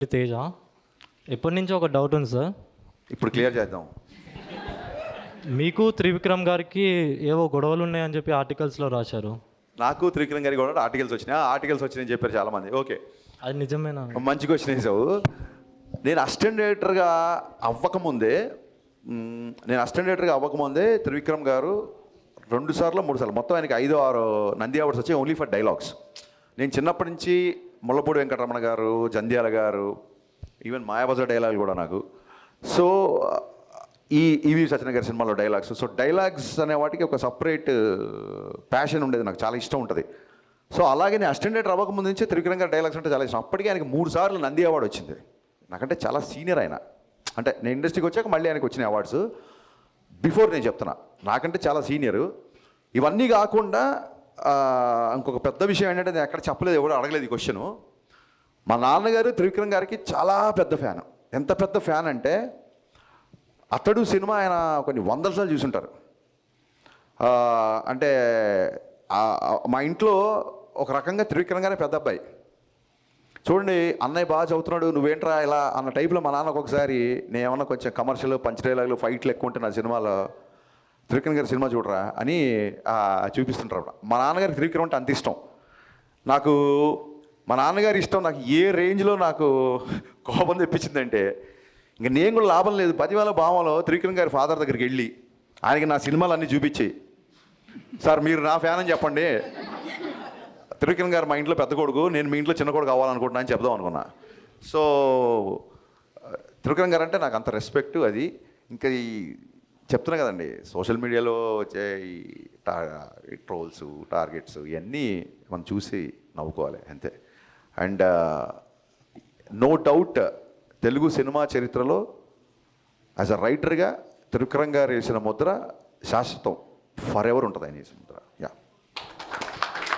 తేజ. ఎప్పటి నుంచో ఒక డౌట్ ఉంది సార్, ఇప్పుడు క్లియర్ చేద్దాం. మీకు త్రివిక్రమ్ గారికి ఏవో గొడవలు ఉన్నాయని చెప్పి ఆర్టికల్స్లో రాశారు. నాకు త్రివిక్రమ్ గారికి కూడా ఆర్టికల్స్ వచ్చినాయని చెప్పారు చాలామంది. ఓకే, అది నిజమేనా? మంచి క్వశ్చన్ వేసావు. నేను అసిస్టెంట్ డైరెక్టర్గా అవ్వకముందే త్రివిక్రమ్ గారు 2 సార్లు 3 సార్లు మొత్తం ఆయనకి 5-6 నంది అవార్డ్స్ వచ్చాయి ఓన్లీ ఫర్ డైలాగ్స్. నేను చిన్నప్పటి నుంచి ముళ్ళపూడి వెంకటరమణ గారు, జంధ్యాల గారు, ఈవెన్ మాయాబజార్ డైలాగులు కూడా నాకు. సో ఈవి సత్యనారాయణ గారి సినిమాలో డైలాగ్స్. సో డైలాగ్స్ అనే వాటికి ఒక సపరేట్ ప్యాషన్ ఉండేది, నాకు చాలా ఇష్టం ఉంటుంది. సో అలాగే నేను అసిస్టెంట్ డైరెక్టర్ అవ్వకముందు నుంచి త్రివిక్రమ్ గారి డైలాగ్స్ అంటే చాలా ఇష్టం. అప్పటికే ఆయనకి 3 సార్లు నంది అవార్డు వచ్చింది. నాకంటే చాలా సీనియర్ ఆయన. అంటే నేను ఇండస్ట్రీకి వచ్చాక మళ్ళీ ఆయనకు వచ్చిన అవార్డ్స్. బిఫోర్ నేను చెప్తున్నా, నాకంటే చాలా సీనియరు. ఇవన్నీ కాకుండా ఇంకొక పెద్ద విషయం ఏంటంటే, నేను ఎక్కడ చెప్పలేదు, ఎవరు అడగలేదు ఈ క్వశ్చను. మా నాన్నగారు త్రివిక్రమ్ గారికి చాలా పెద్ద ఫ్యాన్. ఎంత పెద్ద ఫ్యాన్ అంటే, అతడు సినిమా ఆయన కొన్ని 100 సార్లు చూసుంటారు. అంటే మా ఇంట్లో ఒక రకంగా త్రివిక్రమ్ గారే పెద్ద అబ్బాయి. చూడండి, అన్నయ్య బాగా చదువుతున్నాడు, నువ్వేంట్రా ఇలా అన్న టైప్లో మా నాన్నకు ఒకసారి నేను ఏమన్నా కొంచెం కమర్షియల్ పంచ్ డైలాగులు ఫైట్లు ఎక్కువ ఉంటే నా సినిమాలో, త్రివిక్రమ్ గారి సినిమా చూడరా అని చూపిస్తుంటారు. మా నాన్నగారికి త్రివిక్రమ్ అంటే అంత ఇష్టం. నాకు మా నాన్నగారి ఇష్టం నాకు ఏ రేంజ్లో నాకు కోపం తెప్పించిందంటే, ఇంక నేను కూడా లాభం లేదు, 10,000 భావంలో త్రివిక్రమ్ గారి ఫాదర్ దగ్గరికి వెళ్ళి ఆయనకి నా సినిమాలు అన్నీ చూపించి, సార్ మీరు నా ఫ్యాన్ అని చెప్పండి, త్రివిక్రమ్ గారు మా ఇంట్లో పెద్ద కొడుకు, నేను మీ ఇంట్లో చిన్న కొడుకు అవ్వాలనుకుంటున్నా అని చెప్దాం అనుకున్నా. సో త్రివిక్రమ్ గారు అంటే నాకు అంత రెస్పెక్ట్. అది ఇంకా ఈ చెప్తున్నా కదండి, సోషల్ మీడియాలో వచ్చే ఈ ట్రోల్స్, టార్గెట్స్ ఇవన్నీ మనం చూసి నవ్వుకోవాలి అంతే. And no doubt Telugu cinema చరిత్రలో యాజ్ అ రైటర్గా త్రివిక్రమ్ గారు వేసిన ముద్ర శాశ్వతం, ఫర్ ఎవర్ ఉంటుంది ఆయన వేసిన ముద్ర. యా.